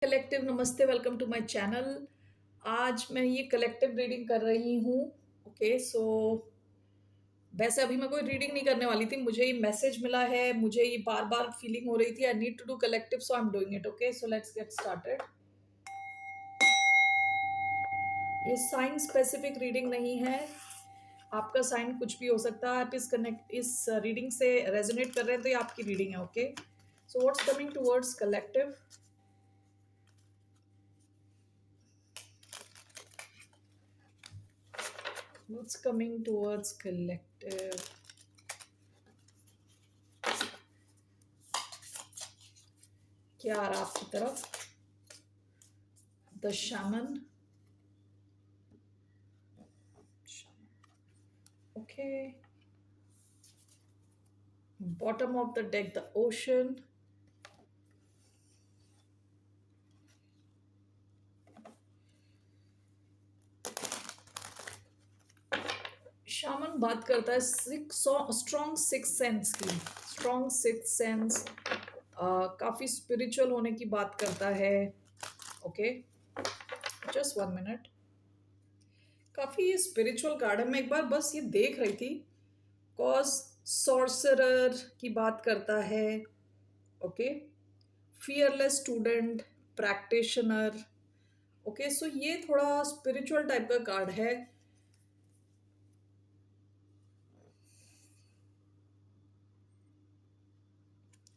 Collective नमस्ते, welcome to my channel. आज मैं ये कलेक्टिव रीडिंग कर रही हूँ। ओके सो वैसे अभी मैं कोई रीडिंग नहीं करने वाली थी, मुझे ये मैसेज मिला है, मुझे ये बार बार फीलिंग हो रही थी I need to do collective, so I am doing it. Okay so let's get started. ये साइन स्पेसिफिक रीडिंग नहीं है, आपका साइन कुछ भी हो सकता है। आप इस रीडिंग से रेजोनेट कर रहे हैं तो ये आपकी रीडिंग है। Okay so what's coming towards collective? What's coming towards collective? क्या आ रहा आपकी तरफ? The shaman. Okay. Bottom of the deck, the ocean. Shaman बात करता है स्ट्रॉन्ग सिक्स सेंस की। स्ट्रॉन्ग सिक्स सेंस काफी स्पिरिचुअल होने की बात करता है। Okay just 1 minute. काफी स्पिरिचुअल कार्ड है। मैं एक बार बस ये देख रही थी, कॉज सॉर्सरर की बात करता है। Okay fearless student, practitioner. Okay so ये थोड़ा स्पिरिचुअल टाइप का कार्ड है।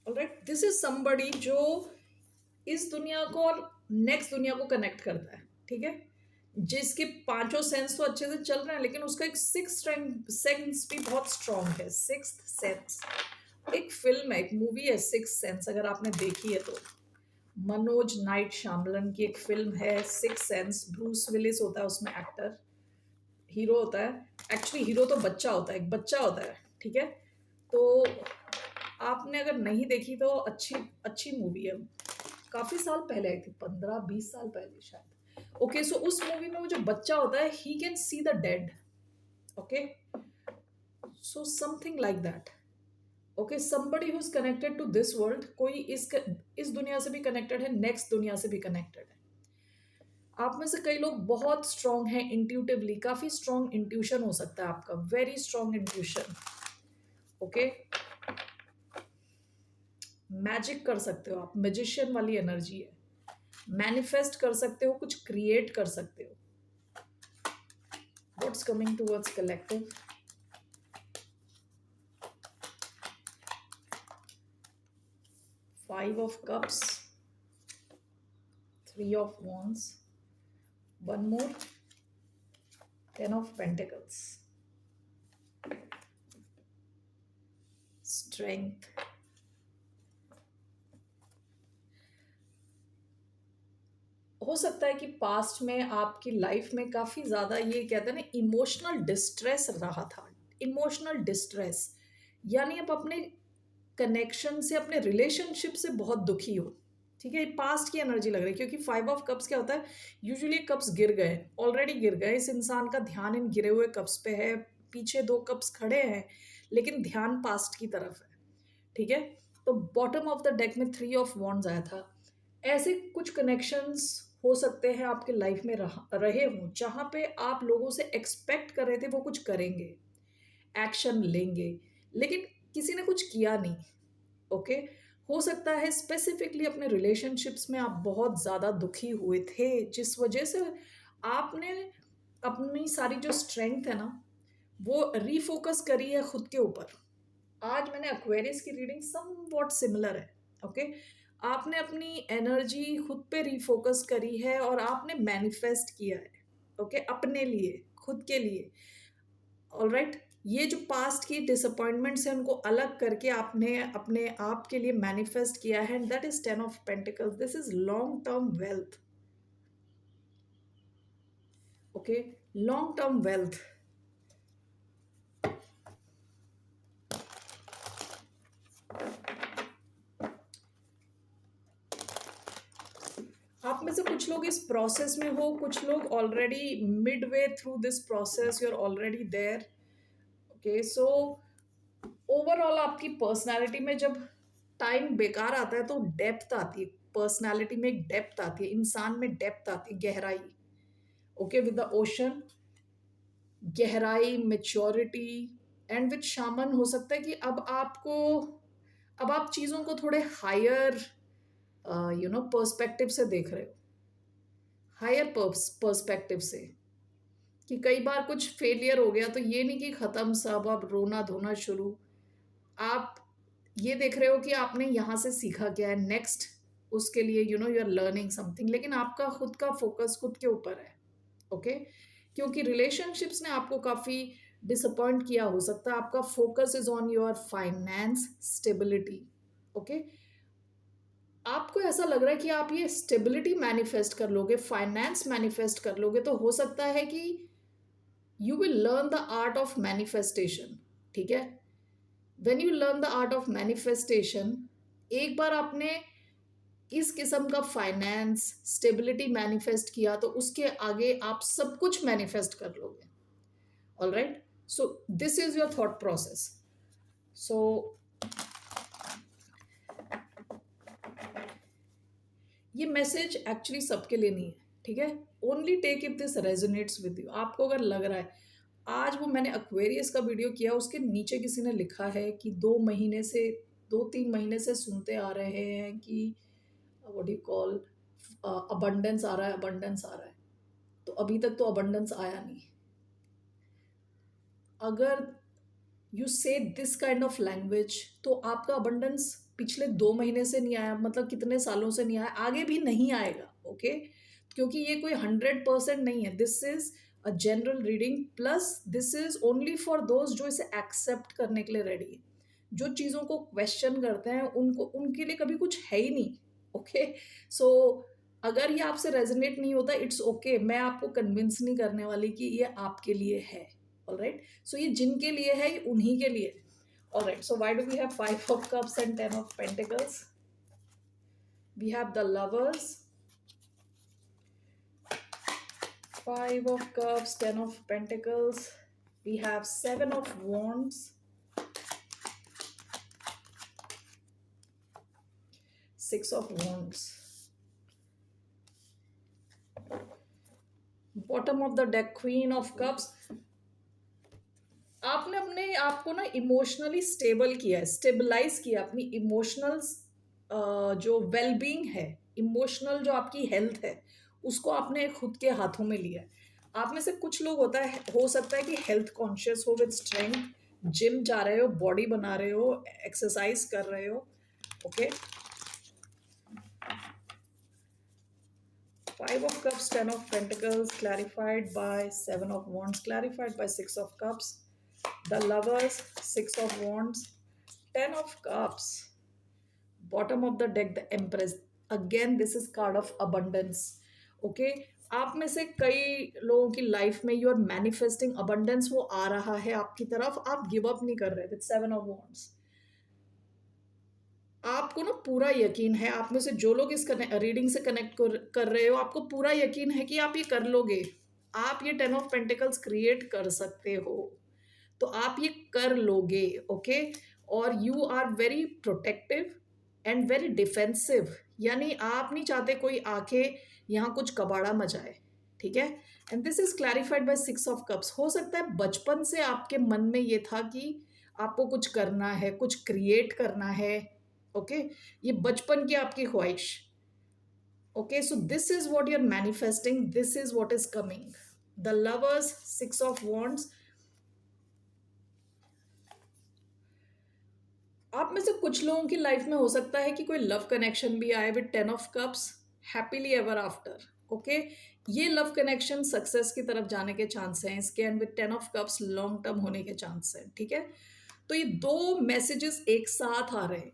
ऑलराइट, दिस इज समबडी जो इस दुनिया को और नेक्स्ट दुनिया को कनेक्ट करता है। ठीक है, जिसके पांचों सेंस तो अच्छे से चल रहे हैं, लेकिन उसका एक सिक्स सेंस भी बहुत स्ट्रांग है। सिक्स्थ सेंस एक फिल्म है, एक मूवी है सिक्स सेंस, अगर आपने देखी है तो। मनोज नाइट श्यामलन की एक फिल्म है सिक्स सेंस। ब्रूस विलिस होता है उसमें एक्टर, हीरो होता है। एक्चुअली हीरो तो बच्चा होता है, एक बच्चा होता है। ठीक है, तो आपने अगर नहीं देखी तो अच्छी अच्छी मूवी है। काफी साल पहले आई थी, 15-20 साल पहले शायद। ओके सो उस मूवी में वो जो बच्चा होता है, he can see the dead. Okay so something like that. Okay somebody who is connected to this world, कोई इस दुनिया से भी कनेक्टेड है, नेक्स्ट दुनिया से भी कनेक्टेड है। आप में से कई लोग बहुत स्ट्रांग हैं इंट्यूटिवली, काफी स्ट्रांग इंट्यूशन हो सकता है आपका, very strong intuition. Okay magic कर सकते हो आप, मैजिशियन वाली एनर्जी है। मैनिफेस्ट कर सकते हो, कुछ क्रिएट कर सकते हो। What's coming towards collective? Five of cups, three of wands, one more, ten of pentacles, strength. हो सकता है कि पास्ट में आपकी लाइफ में काफी ज्यादा, ये कहते हैं ना, इमोशनल डिस्ट्रेस रहा था। इमोशनल डिस्ट्रेस यानी आप अपने कनेक्शन से, अपने रिलेशनशिप से बहुत दुखी हो। ठीक है, ये पास्ट की एनर्जी लग रही है, क्योंकि फाइव ऑफ कप्स क्या होता है, यूजुअली कप्स गिर गए, ऑलरेडी गिर गए। इस इंसान का ध्यान इन गिरे हुए कप्स पे है, पीछे दो कप्स खड़े हैं, लेकिन ध्यान पास्ट की तरफ है। ठीक है, तो बॉटम ऑफ द डेक में थ्री ऑफ वॉन्ड्स आया था। ऐसे कुछ कनेक्शंस हो सकते हैं आपके लाइफ में रहे हों, जहां पे आप लोगों से एक्सपेक्ट कर रहे थे वो कुछ करेंगे, एक्शन लेंगे, लेकिन किसी ने कुछ किया नहीं। ओके हो सकता है स्पेसिफिकली अपने रिलेशनशिप्स में आप बहुत ज़्यादा दुखी हुए थे, जिस वजह से आपने अपनी सारी जो स्ट्रेंथ है ना, वो रीफोकस करी है खुद के ऊपर। आज मैंने एक्वेरियस की रीडिंग सम वॉट सिमिलर है। ओके आपने अपनी एनर्जी खुद पे रीफोकस करी है और आपने मैनिफेस्ट किया है। ओके अपने लिए, खुद के लिए। ऑलराइट ये जो पास्ट की डिसअपॉइंटमेंट्स हैं उनको अलग करके आपने अपने आप के लिए मैनिफेस्ट किया है, and that is ten of pentacles. This is long term wealth. Okay long term wealth. आप में से कुछ लोग इस प्रोसेस में हो, कुछ लोग already mid way through this process, you are already there. Okay so overall आपकी पर्सनालिटी में जब टाइम बेकार आता है तो डेप्थ आती है, पर्सनैलिटी में एक डेप्थ आती है, इंसान में डेप्थ आती है, गहराई। ओके, विद द ओशन, गहराई, मेच्योरिटी। एंड विद शामन हो सकता है कि अब आप चीज़ों को थोड़े हायर पर्सपेक्टिव से देख रहे हो, हायर पर्सपेक्टिव से, कि कई बार कुछ फेलियर हो गया तो ये नहीं कि ख़त्म सब, अब रोना धोना शुरू। आप ये देख रहे हो कि आपने यहाँ से सीखा क्या है नेक्स्ट, उसके लिए यू आर लर्निंग समथिंग, लेकिन आपका खुद का फोकस खुद के ऊपर है। ओके, क्योंकि रिलेशनशिप्स ने आपको काफ़ी डिसअपॉइंट किया हो सकता है, आपका focus is on your finance stability. Okay, आपको ऐसा लग रहा है कि आप ये स्टेबिलिटी मैनिफेस्ट कर लोगे, फाइनेंस मैनिफेस्ट कर लोगे, तो हो सकता है कि you will learn the art of manifestation. ठीक है, when you learn the art of manifestation, एक बार आपने इस किस्म का फाइनेंस स्टेबिलिटी मैनिफेस्ट किया तो उसके आगे आप सब कुछ मैनिफेस्ट कर लोगे। Alright, so this is your thought process. So ये मैसेज एक्चुअली सबके लिए नहीं है, ठीक है। Only take if this resonates with you. आपको अगर लग रहा है, आज वो मैंने एक्वेरियस का वीडियो किया, उसके नीचे किसी ने लिखा है कि 2-3 महीने से सुनते आ रहे हैं कि व्हाट यू कॉल अबंडेंस आ रहा है, अबंडेंस आ रहा है, तो अभी तक तो अबंडेंस आया नहीं। अगर यू से दिस काइंड ऑफ लैंग्वेज, तो आपका अबंडेंस पिछले 2 महीने से नहीं आया, मतलब कितने सालों से नहीं आया, आगे भी नहीं आएगा। ओके, क्योंकि ये कोई 100% नहीं है। This is a general reading, plus this is only for those जो इसे एक्सेप्ट करने के लिए रेडी है। जो चीज़ों को क्वेश्चन करते हैं उनको, उनके लिए कभी कुछ है ही नहीं। ओके, सो अगर ये आपसे रेजोनेट नहीं होता, इट्स ओके, मैं आपको कन्विंस नहीं करने वाली कि ये आपके लिए है। ऑलराइट, सो ये जिनके लिए है, ये उन्हीं के लिए। Alright, so why do we have 5 of Cups and 10 of Pentacles? We have the Lovers, 5 of Cups, 10 of Pentacles. We have 7 of Wands, 6 of Wands. Bottom of the deck, Queen of Cups. आपने अपने आप को ना emotionally stable किया है, stabilise किया अपनी emotional जो वेलबींग है, इमोशनल जो आपकी हेल्थ है, उसको आपने खुद के हाथों में लिया है। आप में से कुछ लोग हो सकता है कि हेल्थ कॉन्शियस हो, विद स्ट्रेंथ, जिम जा रहे हो, बॉडी बना रहे हो, एक्सरसाइज कर रहे हो। Okay, 5 of Cups, 10 of Pentacles, clarified by 7 of Wands, clarified by 6 of Cups. The Lovers, 6 of Wands, 10 of Cups. Bottom of the deck, the Empress. Again, this is card of abundance. Okay, आप में से कई लोगों की life में you are manifesting abundance, वो आ रहा है आपकी तरफ, आप गिव अप नहीं कर रहे। विद 7 of Wands, आपको ना पूरा यकीन है, आप में से जो लोग इस रीडिंग से कनेक्ट कर रहे हो, आपको पूरा यकीन है कि आप ये कर लोगे। आप ये 10 of Pentacles क्रिएट कर सकते हो, तो आप ये कर लोगे। ओके, और you are very protective and very defensive, यानी आप नहीं चाहते कोई आके यहाँ कुछ कबाड़ा मचाए। ठीक है, and this is clarified by 6 of Cups। हो सकता है बचपन से आपके मन में ये था कि आपको कुछ करना है, कुछ क्रिएट करना है। ओके, ये बचपन की आपकी ख्वाहिश। Okay, so this is what you are manifesting, this is what is coming. The Lovers, 6 of Wands। आप में से कुछ लोगों की लाइफ में हो सकता है कि कोई लव कनेक्शन भी आए with 10 of Cups, happily ever after. Okay, ये लव कनेक्शन सक्सेस की तरफ जाने के चांस हैं इसके, and with 10 of Cups long term होने के चांस हैं। ठीक है, तो ये 2 मैसेजेस एक साथ आ रहे हैं।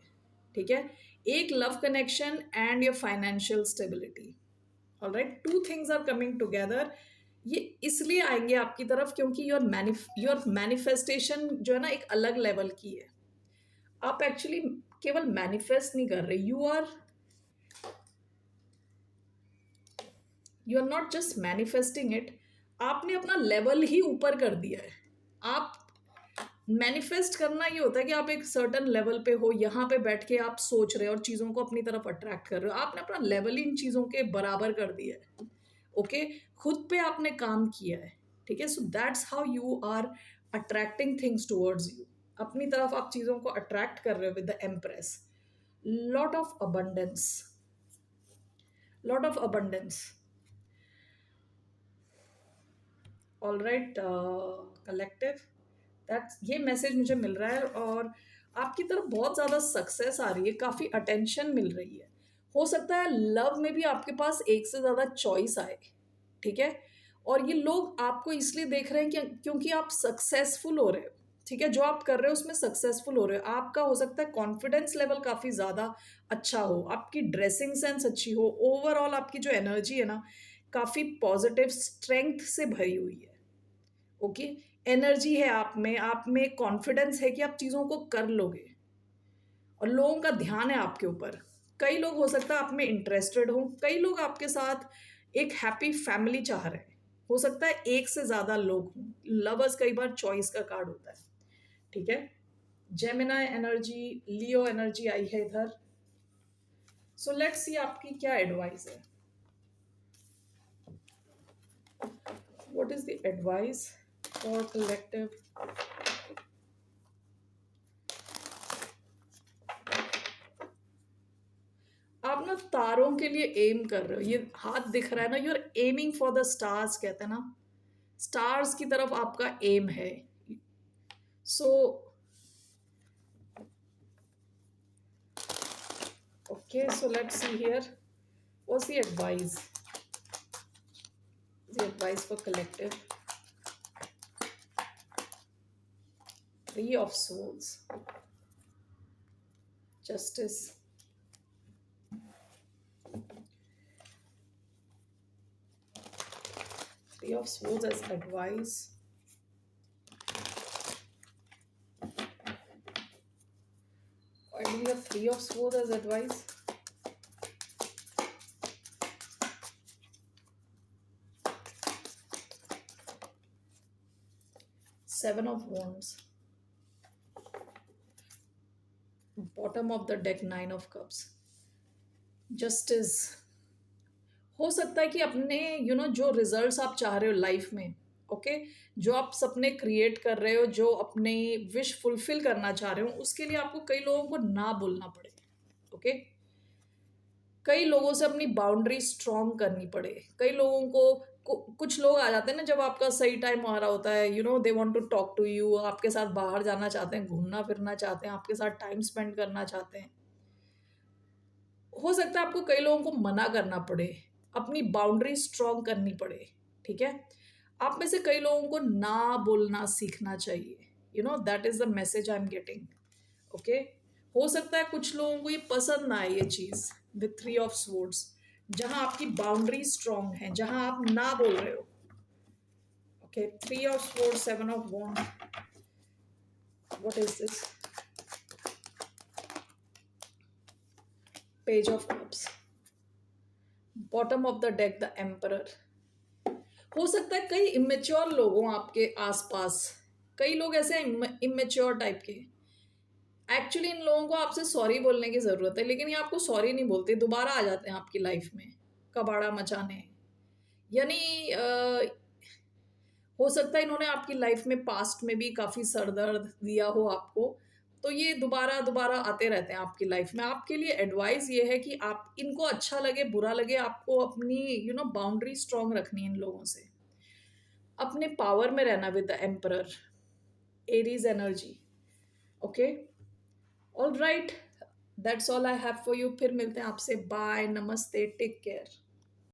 ठीक है, एक love connection and your financial stability. Alright, 2 things are coming together. ये इसलिए आएंगे आपकी तरफ क्योंकि योर मैनिफेस्टेशन जो है ना, एक अलग लेवल की है। आप एक्चुअली केवल मैनिफेस्ट नहीं कर रहे, you are not just manifesting it, आपने अपना लेवल ही ऊपर कर दिया है। आप मैनिफेस्ट करना ये होता है कि आप एक सर्टेन लेवल पे हो, यहाँ पे बैठ के आप सोच रहे हो और चीज़ों को अपनी तरफ अट्रैक्ट कर रहे हो, आपने अपना लेवल इन चीज़ों के बराबर कर दिया है। ओके, खुद पे आपने काम किया है। ठीक है, so that's how you are attracting things towards you. अपनी तरफ आप चीज़ों को अट्रैक्ट कर रहे हो with the empress. Lot of abundance, lot of abundance. All right collective, that's ये मैसेज मुझे मिल रहा है, और आपकी तरफ बहुत ज़्यादा सक्सेस आ रही है, काफ़ी अटेंशन मिल रही है। हो सकता है लव में भी आपके पास एक से ज़्यादा चॉइस आए। ठीक है, और ये लोग आपको इसलिए देख रहे हैं कि क्योंकि आप सक्सेसफुल हो रहे हो। ठीक है, जो आप कर रहे हो उसमें सक्सेसफुल हो रहे हो, आपका हो सकता है कॉन्फिडेंस लेवल काफ़ी ज़्यादा अच्छा हो, आपकी ड्रेसिंग सेंस अच्छी हो, ओवरऑल आपकी जो एनर्जी है ना, काफ़ी पॉजिटिव स्ट्रेंथ से भरी हुई है। ओके, एनर्जी है आप में कॉन्फिडेंस है कि आप चीज़ों को कर लोगे, और लोगों का ध्यान है आपके ऊपर। कई लोग हो सकता है आप में इंटरेस्टेड हो, कई लोग आपके साथ एक हैप्पी फैमिली चाह रहे हैं, हो सकता है एक से ज़्यादा लोग हों। लवर्स कई बार चॉइस का कार्ड होता है। ठीक है, जेमिनाई एनर्जी, लियो एनर्जी आई है इधर। सो लेट्स सी आपकी क्या एडवाइस है। What is the advice for collective? आप ना तारों के लिए एम कर रहे हो, ये हाथ दिख रहा है ना, you are aiming for the stars, कहते हैं ना, स्टार्स की तरफ आपका एम है। So okay, so let's see here, what's the advice for collective? Three of swords, justice, three of swords as advice. Why do you have three of swords as advice? Seven of wands, bottom of the deck, nine of cups, justice। हो सकता है कि अपने जो results आप चाह रहे हो लाइफ में, ओके, जो आप सपने क्रिएट कर रहे हो, जो अपने विश फुलफिल करना चाह रहे हो, उसके लिए आपको कई लोगों को ना बोलना पड़े। ओके, कई लोगों से अपनी बाउंड्री स्ट्रॉन्ग करनी पड़े। कई लोगों कुछ लोग आ जाते हैं ना, जब आपका सही टाइम आ रहा होता है, they want to talk to you, आपके साथ बाहर जाना चाहते हैं, घूमना फिरना चाहते हैं, आपके साथ टाइम स्पेंड करना चाहते हैं। हो सकता है आपको कई लोगों को मना करना पड़े, अपनी बाउंड्री स्ट्रॉन्ग करनी पड़े। ठीक है, आप में से कई लोगों को ना बोलना सीखना चाहिए। That is the message I am getting. Okay, हो सकता है कुछ लोगों को ये पसंद ना आए, ये चीज विथ थ्री ऑफ स्वॉर्ड्स, जहां आपकी बाउंड्री स्ट्रॉन्ग है, जहां आप ना बोल रहे हो। Okay, three of swords, seven of wand, what is this? Page of cups, bottom of the deck, the emperor. हो सकता है कई इमेच्योर लोग हों आपके आसपास, कई लोग ऐसे हैं इमेच्योर टाइप के। एक्चुअली इन लोगों को आपसे सॉरी बोलने की ज़रूरत है, लेकिन ये आपको सॉरी नहीं बोलते, दोबारा आ जाते हैं आपकी लाइफ में कबाड़ा मचाने। यानी हो सकता है इन्होंने आपकी लाइफ में पास्ट में भी काफ़ी सरदर्द दिया हो आपको, तो ये दोबारा दोबारा आते रहते हैं आपकी लाइफ में। आपके लिए एडवाइस ये है कि आप, इनको अच्छा लगे बुरा लगे, आपको अपनी बाउंड्री स्ट्रॉन्ग रखनी है इन लोगों से, अपने पावर में रहना with the emperor, Aries energy. Okay, all right, that's all I have for you. फिर मिलते हैं आपसे, बाय, नमस्ते, टेक केयर।